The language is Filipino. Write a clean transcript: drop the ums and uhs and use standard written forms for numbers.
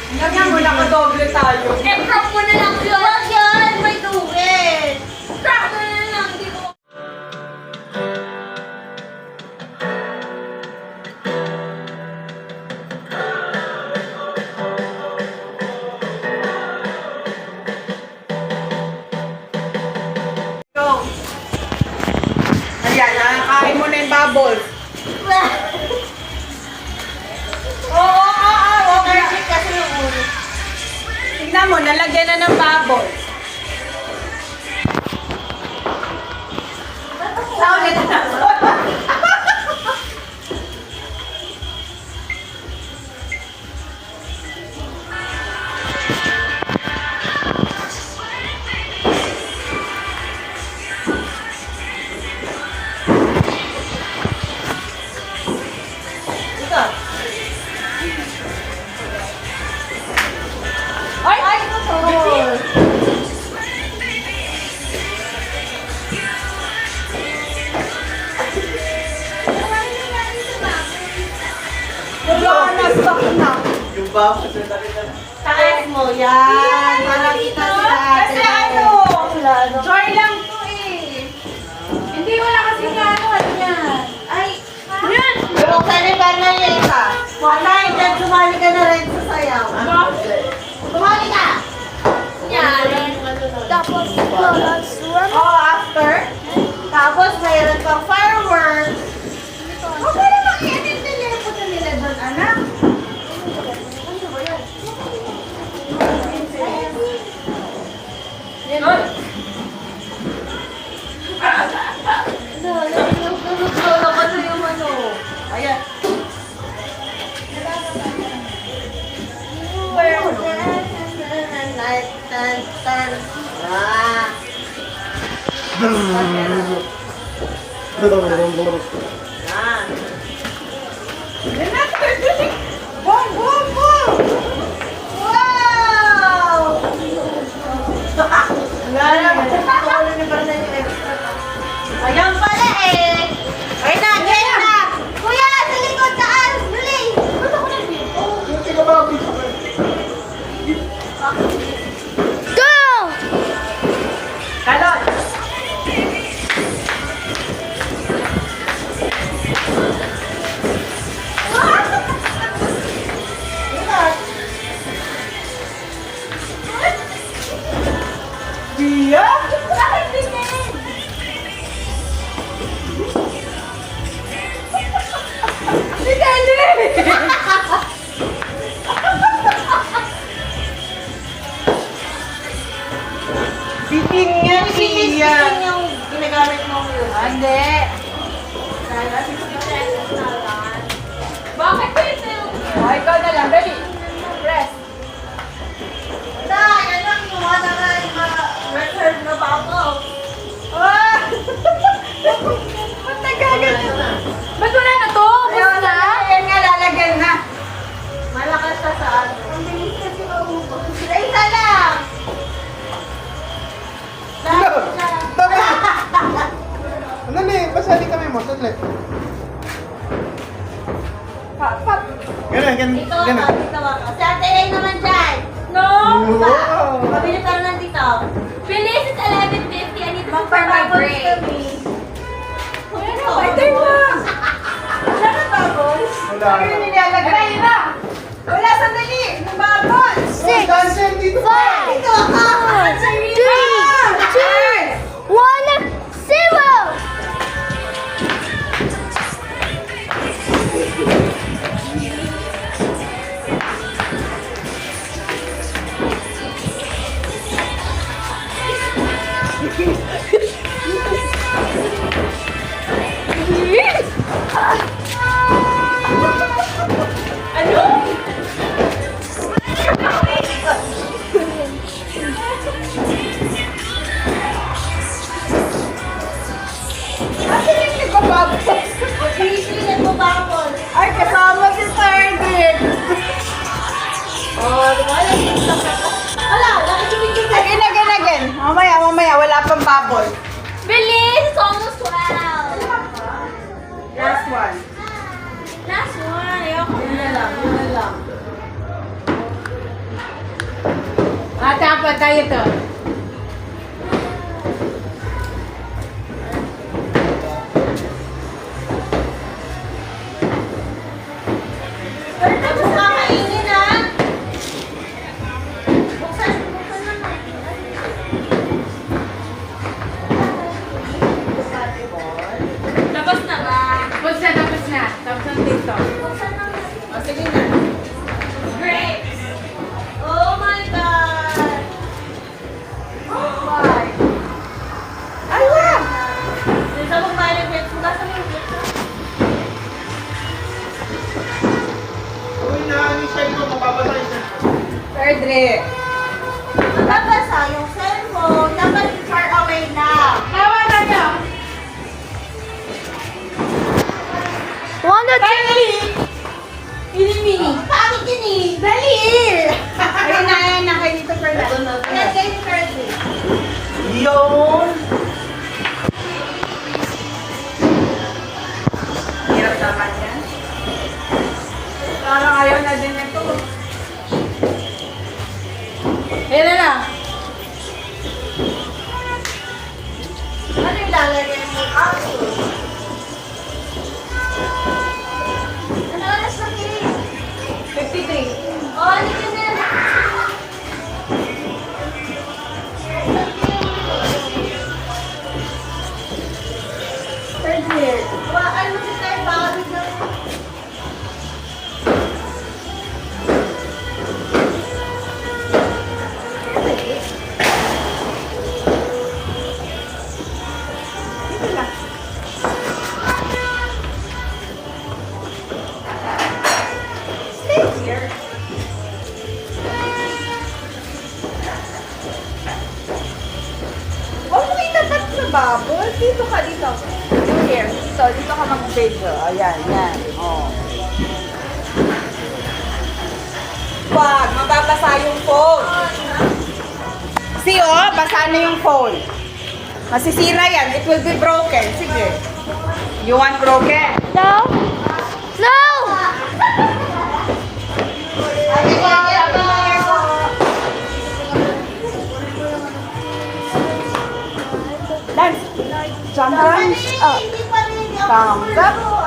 Lagyan mo na doble tayo. Crop mo na lang yun. Wag yan, may tubig. Crop mo na lang, hindi ko. Go. Ayan, nakakain mo na yung bubbles. Okay. Kasi yung ulo. Tignan mo, nalagyan na ng bubbles. Saulit na. Ito. Ay, ito to. Wala na, stock na. Yung bubbles na talaga. Taas mo yan. Para kita sa Kasi ano, Ano? joy lang to eh. Hindi, wala kasi nga ano yan. Ay, yan! Buksan ni Bernal yung isa. Wala, dyan sumali ka na rin sa sayaw. Sumali ka! Yan. Tapos, Oh, after? tapos mayroon pang fireworks. Okay naman, yan yung telepono nila doon, anak. Yan. Tulog ko sa yung ano. Ayan. Ah. Ah. Yan na, boom, boom, boom! Wow! Wala naman. Wala na para sa yung extra. Ayan pala eh. Ay na, get na. Kuya, sa likod, saan? Dali. Ba't ako nandito? Go! Kalot! Iya? Bakit ganyan? Si Kelly! Bikin nga siya. Yun yung ginagamit mo yun. Hindi. Bakit ito? Oh, ikaw na lang. Dali. Press. Dahil, alam mo, ano nga yung mga reserve na bubble. Ah! Ba't nagkaganyan? Ba't wala na to? Ayaw na. Yan nga, lalagyan na. Malakas ka sa ano. Ang bilis kasi maubos. Ay, isa lang! Dahil siya. Ano pasali kami mo, sadli. Pat. Ganun, ganun, Ito ganun. ako, dito ako. Si Ate Ray naman dyan. No! Wow! Mabili ka na dito. Finish is 11:50. I need to for my Magpa-bubbles break. kami. Ito. Patay mo! Wala na bubbles? Wala. Ano yung nilalagay na? Wala, sandali! Yung bubbles! Six! Dancer dito! Dito ako. Pinipilitan mo ba ako? Ay, kasama si Target! Oh, wala yung wala, nakikita ka. Again. Mamaya. Wala pang bubble. Bilis! It's almost 12. Last one. Last one. Ayoko Yun na na. lang. Dapat tayo to. Pero tapos kakainin ha. Buksan naman. Tapos na ba? Tapos na, tapos na. Tapos na dito. Buksan naman. Ah, sige na. Great! Oh my God! Why? Ay, wow! Dito mo ba yung grapes? Buksan mo yung grapes. Uy, ni cellphone, mapapatay yung cellphone. Perdre. Mababasa yung cellphone. Dapat far away lang. Tawa na niyo. Finally! Mini-mini. Pangit yun eh. Dali! Ayun na kayo dito, Perla. Yan kayo ni Curly. Yun! Hirap naman yan. Parang ayaw na din ito. Ayun na lang. Ano yung lalagyan mo? Aso. Ano oras na kayo? 53. Oh, ano ka na? Third year. Ano si tayo bakit na? Stay here. Huwag mo itapat sa bubble. Dito ka, dito. Here. So, dito ka mag-video. Ayan, yan. Oh. Wag, mababasa yung phone. See, oh, basa na yung phone. Masisira yan. It will be broken. Sige. You want broken? No! No! Dance. Jump, jump. Hindi pa rin ako. Thumbs up.